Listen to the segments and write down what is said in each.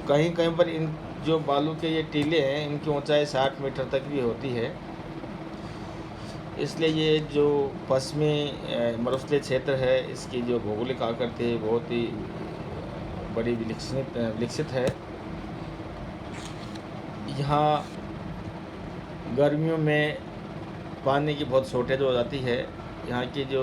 कहीं कहीं पर इन जो बालू के ये टीले हैं, इनकी ऊंचाई 60 मीटर तक भी होती है। इसलिए ये जो पश्चिमी मरुस्थलीय क्षेत्र है, इसकी जो भौगोलिक आकृति बहुत ही बड़ी विकसित है। यहाँ गर्मियों में पानी की बहुत शॉर्टेज हो जाती है। यहाँ के जो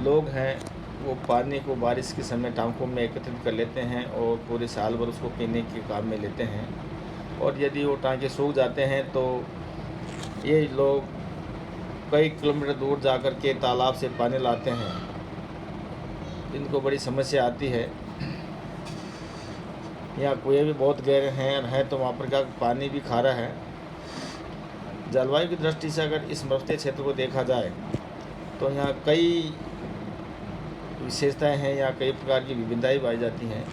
लोग हैं वो पानी को बारिश के समय टांकों में एकत्रित कर लेते हैं और पूरे साल भर उसको पीने के काम में लेते हैं। और यदि वो टांके सूख जाते हैं तो ये लोग कई किलोमीटर दूर जाकर के तालाब से पानी लाते हैं। इनको बड़ी समस्या आती है। यहाँ कुएं भी बहुत गहरे हैं तो वहाँ पर का पानी भी खारा है। जलवायु की दृष्टि से अगर इस मरुस्थलीय क्षेत्र को देखा जाए तो यहाँ कई विशेषताएं हैं, यहाँ कई प्रकार की विविधताएं पाई जाती हैं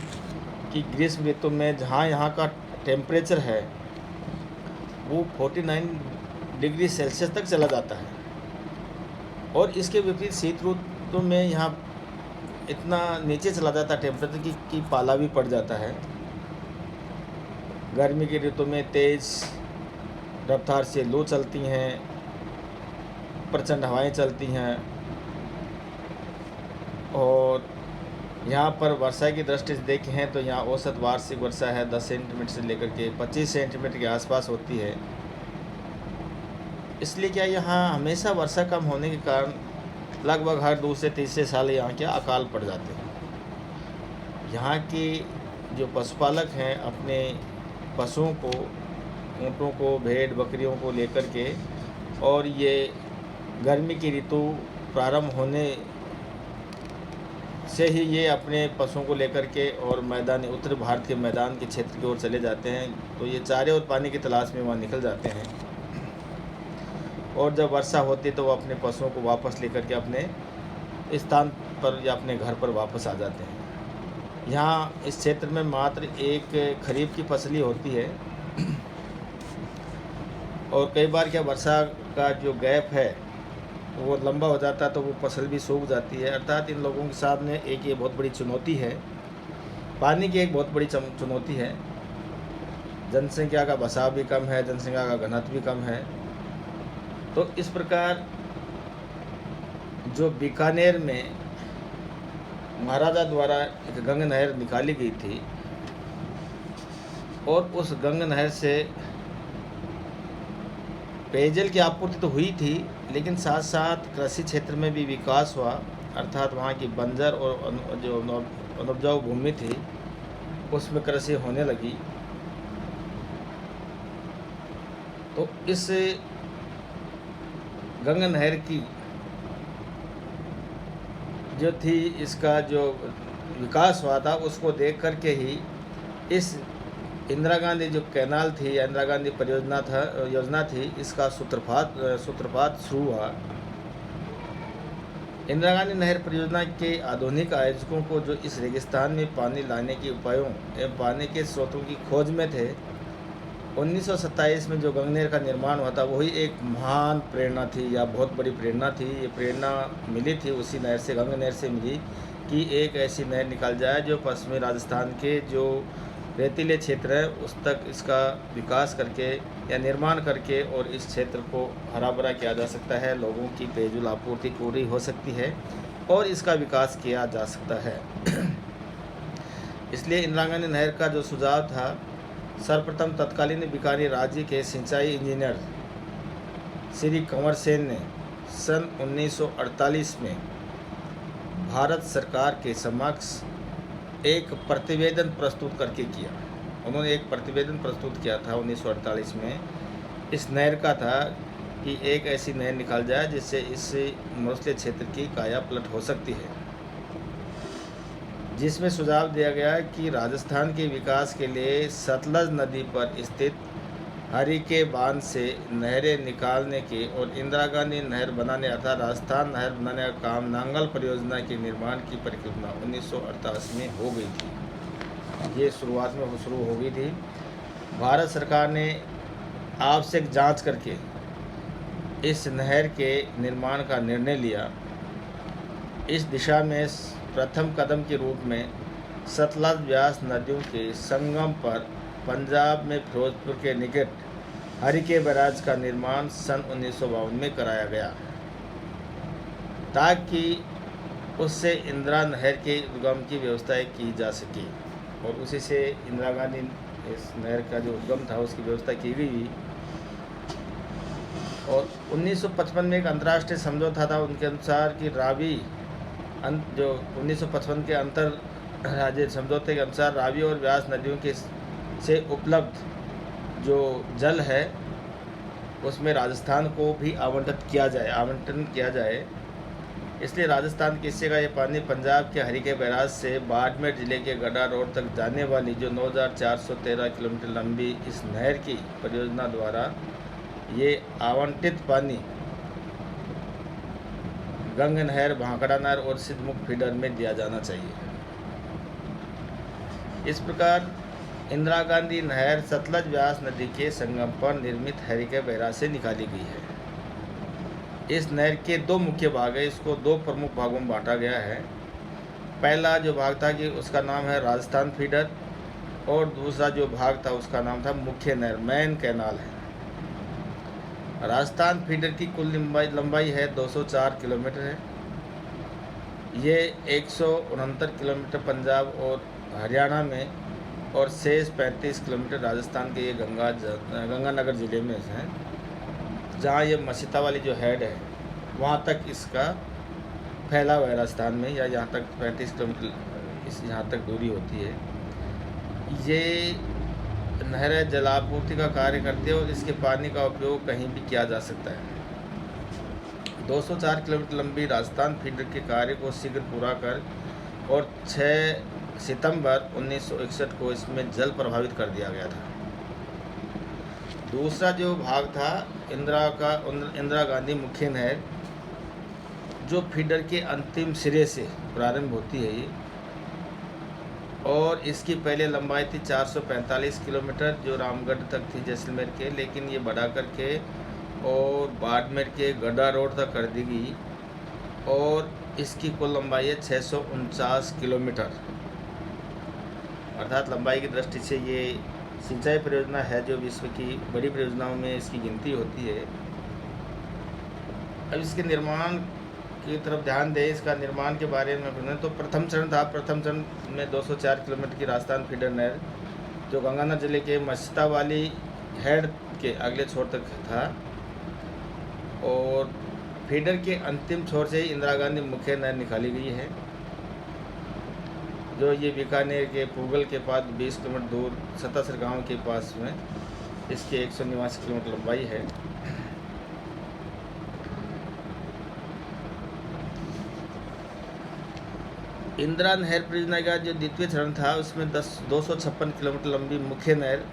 कि ग्रीष्म ऋतु में जहाँ यहाँ का टेम्परेचर है वो 49 डिग्री सेल्सियस तक चला जाता है, और इसके विपरीत शीत ऋतु में यहाँ इतना नीचे चला जाता है टेम्परेचर कि पाला भी पड़ जाता है। गर्मी की ऋतु में तेज़ रफ्तार से लू चलती हैं, प्रचंड हवाएं चलती हैं, और यहाँ पर वर्षा की दृष्टि से देखें हैं तो यहाँ औसत वार्षिक वर्षा है 10 सेंटीमीटर से लेकर के 25 सेंटीमीटर के आसपास होती है। इसलिए क्या यहाँ हमेशा वर्षा कम होने के कारण लगभग हर दूसरे तीसरे साल यहाँ के अकाल पड़ जाते हैं। यहाँ के जो पशुपालक हैं अपने पशुओं को, ऊँटों को, भेड़ बकरियों को लेकर के, और ये गर्मी की ऋतु प्रारंभ होने से ही ये अपने पशुओं को लेकर के और मैदानी उत्तर भारत के मैदान के क्षेत्र की ओर चले जाते हैं। तो ये चारे और पानी की तलाश में वहाँ निकल जाते हैं, और जब वर्षा होती तो वो अपने पशुओं को वापस लेकर के अपने स्थान पर या अपने घर पर वापस आ जाते हैं। यहाँ इस क्षेत्र में मात्र एक खरीफ की फसल ही होती है, और कई बार क्या वर्षा का जो गैप है वो लंबा हो जाता है तो वो फसल भी सूख जाती है। अर्थात इन लोगों के सामने एक ये बहुत बड़ी चुनौती है, पानी की एक बहुत बड़ी चुनौती है। जनसंख्या का बसाव भी कम है, जनसंख्या का घनत्व भी कम है। तो इस प्रकार जो बीकानेर में महाराजा द्वारा एक गंगा नहर निकाली गई थी, और उस गंगा नहर से पेयजल की आपूर्ति तो हुई थी, लेकिन साथ साथ कृषि क्षेत्र में भी विकास हुआ। अर्थात वहाँ की बंजर और जो अनउपजाऊ भूमि थी उसमें कृषि होने लगी। तो इस गंगा नहर की जो थी, इसका जो विकास हुआ था उसको देख कर के ही इस इंदिरा गांधी जो कैनाल थी या इंदिरा गांधी योजना थी, इसका सूत्रपात शुरू हुआ। इंदिरा गांधी नहर परियोजना के आधुनिक आयोजकों को जो इस रेगिस्तान में पानी लाने के उपायों एवं पानी के स्रोतों की खोज में थे, 1927 में जो गंगा नहर का निर्माण हुआ था वही एक महान प्रेरणा थी या बहुत बड़ी प्रेरणा थी। ये प्रेरणा मिली थी उसी नहर से, गंगा नहर से मिली कि एक ऐसी नहर निकल जाए जो पश्चिमी राजस्थान के जो रेतीले क्षेत्र है उस तक इसका विकास करके या निर्माण करके और इस क्षेत्र को हरा भरा किया जा सकता है, लोगों की पेयजल आपूर्ति पूरी हो सकती है और इसका विकास किया जा सकता है। इसलिए इंदिरा गांधी नहर का जो सुझाव था, सर्वप्रथम तत्कालीन बीकानेर राज्य के सिंचाई इंजीनियर श्री कंवर सेन ने सन 1948 में भारत सरकार के समक्ष एक प्रतिवेदन प्रस्तुत करके किया। उन्होंने एक प्रतिवेदन प्रस्तुत किया था 1948 में, इस नहर का था कि एक ऐसी नहर निकाल जाए जिससे इस मरुस्थलीय क्षेत्र की काया पलट हो सकती है, जिसमें सुझाव दिया गया कि राजस्थान के विकास के लिए सतलज नदी पर स्थित हरिके बांध से नहरें निकालने के और इंदिरा गांधी नहर बनाने अर्थात राजस्थान नहर बनाने का काम नांगल परियोजना के निर्माण की परिकल्पना 1988 में हो गई थी। ये शुरुआत में शुरू हो गई थी। भारत सरकार ने आवश्यक जांच करके इस नहर के निर्माण का निर्णय लिया। इस दिशा में प्रथम कदम के रूप में सतलज ब्यास नदियों के संगम पर पंजाब में फिरोजपुर के निकट हरिके बैराज का निर्माण सन 1952 में कराया गया, ताकि उससे इंदिरा नहर के उद्गम की व्यवस्था की जा सके। और उसी से इंदिरा गांधी इस नहर का जो उद्गम था उसकी व्यवस्था की गई। और 1955 में एक अंतर्राष्ट्रीय समझौता था, उनके अनुसार कि रावी जो 1955 के अंतर राज्य समझौते के अनुसार रावी और ब्यास नदियों के से उपलब्ध जो जल है उसमें राजस्थान को भी आवंटन किया जाए। इसलिए राजस्थान के हिस्से का ये पानी पंजाब के हरिके बैराज से बाड़मेर जिले के गड्ढा रोड तक जाने वाली जो 9413 किलोमीटर लंबी इस नहर की परियोजना द्वारा ये आवंटित पानी गंग नहर, भांकड़ा नहर और सिद्धमुख फीडर में दिया जाना चाहिए। इस प्रकार इंदिरा गांधी नहर सतलज ब्यास नदी के संगम पर निर्मित हरिके बैराज से निकाली गई है। इस नहर के दो मुख्य भाग है, इसको दो प्रमुख भागों में बांटा गया है। पहला जो भाग था कि उसका नाम है राजस्थान फीडर, और दूसरा जो भाग था उसका नाम था मुख्य नहर, मेन कैनाल है। राजस्थान फीडर की कुल लंबाई है 204 किलोमीटर है। ये 169 किलोमीटर पंजाब और हरियाणा में और शेष 35 किलोमीटर राजस्थान के ये गंगानगर ज़िले में है, जहाँ ये मसीता वाली जो हेड है वहाँ तक इसका फैला हुआ है राजस्थान में, या यहाँ तक 35 किलोमीटर यहाँ तक दूरी होती है। ये नहर जलापूर्ति का कार्य करती है और इसके पानी का उपयोग कहीं भी किया जा सकता है। 204 किलोमीटर लंबी राजस्थान फीडर के कार्य को शीघ्र पूरा कर और 6 सितंबर 1961 को इसमें जल प्रभावित कर दिया गया था। दूसरा जो भाग था इंदिरा गांधी मुख्य नहर, जो फीडर के अंतिम सिरे से प्रारंभ होती है ये, और इसकी पहले लंबाई थी 445 किलोमीटर जो रामगढ़ तक थी जैसलमेर के, लेकिन ये बढ़ा करके और बाड़मेर के गड्ढा रोड तक कर दी गई, और इसकी कुल लंबाई है 649 किलोमीटर। अर्थात लंबाई की दृष्टि से ये सिंचाई परियोजना है जो विश्व की बड़ी परियोजनाओं में इसकी गिनती होती है। अब इसके निर्माण की तरफ ध्यान दें, इसका निर्माण के बारे में बताएं तो प्रथम चरण था। प्रथम चरण में 204 किलोमीटर की राजस्थान फीडर नहर जो गंगानगर जिले के मसीता वाली हेड के अगले छोर तक था, और फीडर के अंतिम छोर से ही इंदिरा गांधी मुख्य नहर निकाली गई है, जो ये बीकानेर के पूगल के पास 20 किलोमीटर दूर सतासर गांव के पास में इसकी 189 किलोमीटर लंबाई है। इंदिरा नहर परियोजना का जो द्वितीय चरण था उसमें 256 किलोमीटर लंबी मुख्य नहर,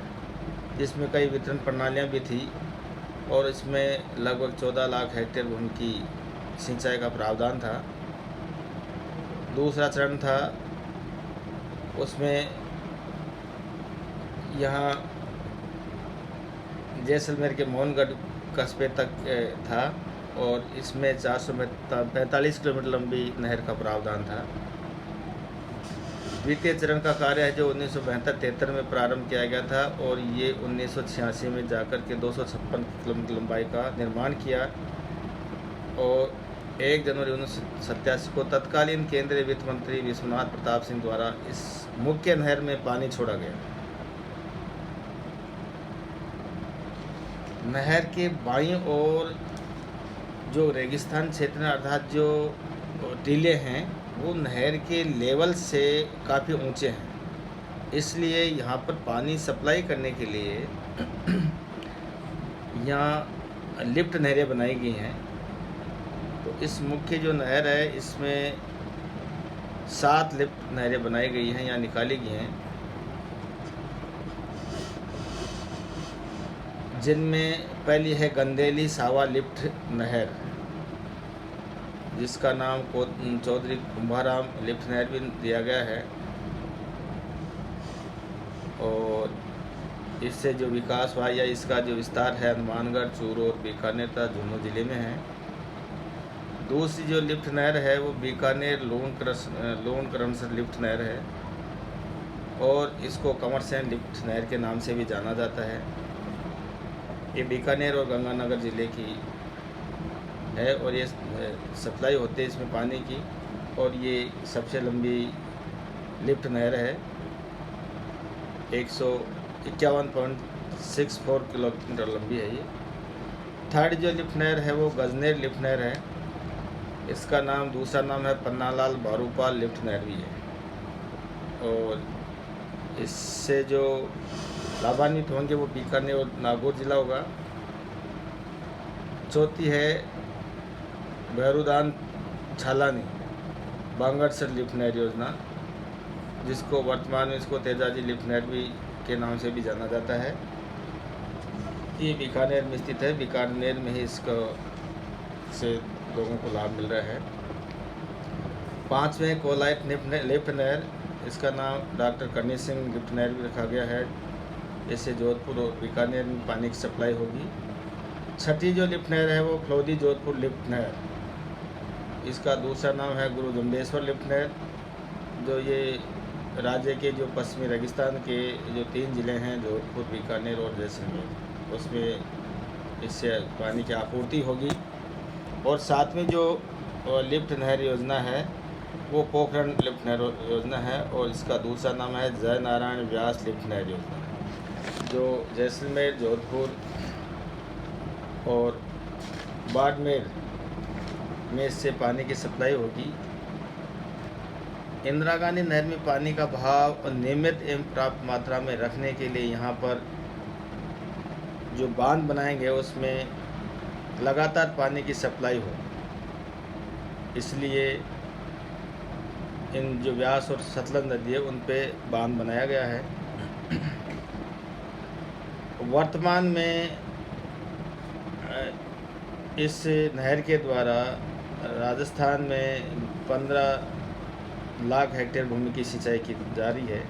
जिसमें कई वितरण प्रणालियां भी थी, और इसमें लगभग 14 लाख हेक्टेयर भूमि की सिंचाई का प्रावधान था। दूसरा चरण था, उसमें यहाँ जैसलमेर के मोहनगढ़ कस्बे तक था, और इसमें 445 किलोमीटर लंबी नहर का प्रावधान था। द्वितीय चरण का कार्य है जो 1972-73 में प्रारंभ किया गया था, और ये 1986 में जाकर के 256 किलोमीटर लंबाई का निर्माण किया, और 1 जनवरी 1987 को तत्कालीन केंद्रीय वित्त मंत्री विश्वनाथ प्रताप सिंह द्वारा इस मुख्य नहर में पानी छोड़ा गया। नहर के बाईं ओर जो रेगिस्तान क्षेत्र है, अर्थात जो टीले हैं, वो नहर के लेवल से काफ़ी ऊंचे हैं, इसलिए यहाँ पर पानी सप्लाई करने के लिए यहाँ लिफ्ट नहरें बनाई गई हैं। तो इस मुख्य जो नहर है इसमें 7 लिफ्ट नहरें बनाई गई हैं, यहाँ निकाली गई हैं, जिनमें पहली है गंदेली सावा लिफ्ट नहर, जिसका नाम चौधरी कुंभाराम लिफ्ट नहर भी दिया गया है, और इससे जो विकास हुआ या इसका जो विस्तार है हनुमानगढ़, चूरू और बीकानेर तथा झुंझुनू जिले में है। दूसरी जो लिफ्ट नहर है वो बीकानेर लोन करंसर लिफ्ट नहर है, और इसको कमरसेन लिफ्ट नहर के नाम से भी जाना जाता है। ये बीकानेर और गंगानगर ज़िले की है और ये सप्लाई होते है इसमें पानी की, और ये सबसे लंबी लिफ्ट नहर है। 151.64 किलोमीटर लंबी है ये। थर्ड जो लिफ्ट नहर है वो गजनेर लिफ्ट नहर है। इसका नाम दूसरा नाम है पन्नालाल भारूपाल लिफ्ट नहर भी है, और इससे जो लाभान्वित होंगे वो बीकानेर और नागौर जिला होगा। चौथी है भैरूदान छालानी बांगड़सर लिफ्ट नहर योजना, जिसको वर्तमान में इसको तेजाजी लिफ्ट नहर भी के नाम से भी जाना जाता है। ये बीकानेर में स्थित है। बीकानेर में ही इसको से लोगों को लाभ मिल रहा है। पाँचवें कोलाइट लिफ्ट नहर, इसका नाम डॉक्टर करनी सिंह लिफ्ट नहर भी रखा गया है। इससे जोधपुर और बीकानेर में पानी की सप्लाई होगी। छठी जो लिफ्ट नहर है वो फ्लोदी जोधपुर लिफ्ट नहर, इसका दूसरा नाम है गुरु जम्बेश्वर लिफ्ट नहर, जो ये राज्य के जो पश्चिमी रेगिस्तान के जो 3 ज़िले हैं जोधपुर, बीकानेर और जैसलमेर, उसमें इससे पानी की आपूर्ति होगी। और सातवीं जो लिफ्ट नहर योजना है वो पोखरण लिफ्ट नहर योजना है, और इसका दूसरा नाम है जय नारायण व्यास लिफ्ट नहर योजना, जो जैसलमेर, जोधपुर और बाड़मेर में इससे पानी की सप्लाई होगी। इंदिरा गांधी नहर में पानी का बहाव नियमित एवं पर्याप्त मात्रा में रखने के लिए यहाँ पर जो बांध बनाएंगे उसमें लगातार पानी की सप्लाई हो, इसलिए इन जो व्यास और सतलज नदी है उन पे बांध बनाया गया है। वर्तमान में इस नहर के द्वारा राजस्थान में 15 लाख हेक्टेयर भूमि की सिंचाई की जा रही है।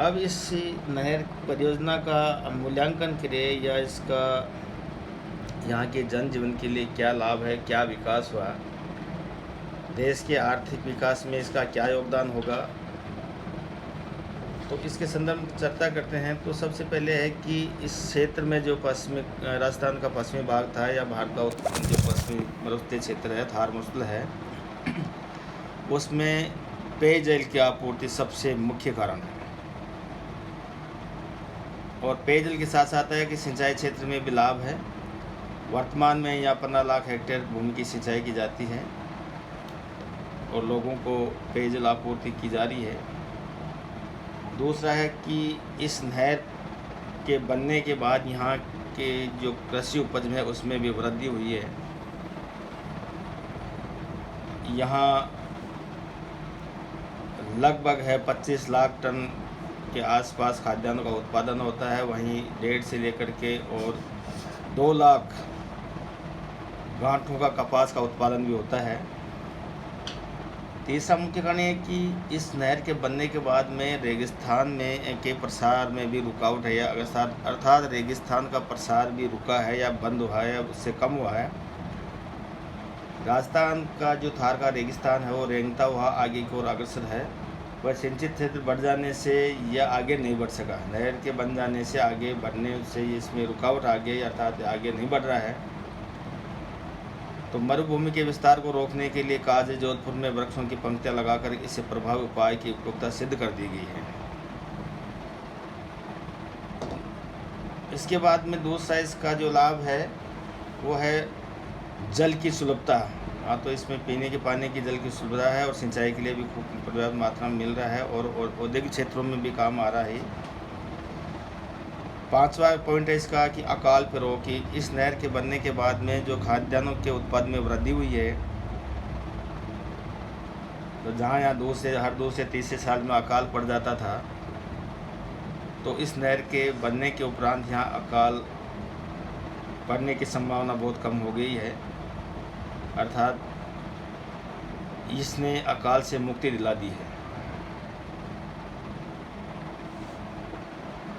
अब इस नहर परियोजना का मूल्यांकन करें या इसका यहाँ के जनजीवन के लिए क्या लाभ है, क्या विकास हुआ, देश के आर्थिक विकास में इसका क्या योगदान होगा, तो इसके संदर्भ में चर्चा करते हैं। तो सबसे पहले है कि इस क्षेत्र में जो पश्चिमी राजस्थान का पश्चिमी भाग था या भारत का जो पश्चिमी मरुस्थलीय क्षेत्र है, थार मरुस्थल है, उसमें पेयजल की आपूर्ति सबसे मुख्य कारण है। और पेयजल के साथ साथ है कि सिंचाई क्षेत्र में भी लाभ है। वर्तमान में यहाँ 15 लाख हेक्टेयर भूमि की सिंचाई की जाती है और लोगों को पेयजल आपूर्ति की जा रही है। दूसरा है कि इस नहर के बनने के बाद यहाँ के जो कृषि उपज है उसमें भी वृद्धि हुई है। यहाँ लगभग है 25 लाख टन के आसपास खाद्यान्नों का उत्पादन होता है। वहीं 1.5 से लेकर के और 2 लाख गांठों का कपास का उत्पादन भी होता है। तीसरा मुख्य कारण है कि इस नहर के बनने के बाद में रेगिस्तान में के प्रसार में भी रुकावट है, या अर्थात रेगिस्तान का प्रसार भी रुका है या बंद हुआ है या उससे कम हुआ है। राजस्थान का जो थार का रेगिस्तान है वो रेंगता हुआ आगे की ओर अग्रसर है। वह सिंचित क्षेत्र बढ़ जाने से यह आगे नहीं बढ़ सका। नहर के बन जाने से आगे बढ़ने से इसमें रुकावट आ गई, अर्थात आगे नहीं बढ़ रहा है। तो मरुभूमि के विस्तार को रोकने के लिए काज जोधपुर में वृक्षों की पंक्तियां लगाकर इससे प्रभावी उपाय की उपयुक्तता सिद्ध कर दी गई है। इसके बाद में दूसरा इसका जो लाभ है वो है जल की सुलभता। हाँ, तो इसमें पीने के पानी की जल की सुविधा है और सिंचाई के लिए भी खूब पर्याप्त मात्रा में मिल रहा है और औद्योगिक क्षेत्रों में भी काम आ रहा है। पांचवा पॉइंट है इसका कि अकाल फिरो, कि इस नहर के बनने के बाद में जो खाद्यान्नों के उत्पादन में वृद्धि हुई है, तो जहाँ यहाँ हर 2 से तीसरे साल में अकाल पड़ जाता था, तो इस नहर के बनने के उपरांत यहाँ अकाल पड़ने की संभावना बहुत कम हो गई है, अर्थात इसने अकाल से मुक्ति दिला दी है।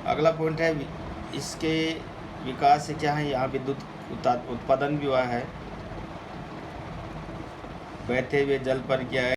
अगला पॉइंट है इसके विकास से क्या है, यहाँ विद्युत उत्पादन भी हुआ है। बहते हुए जल पर क्या है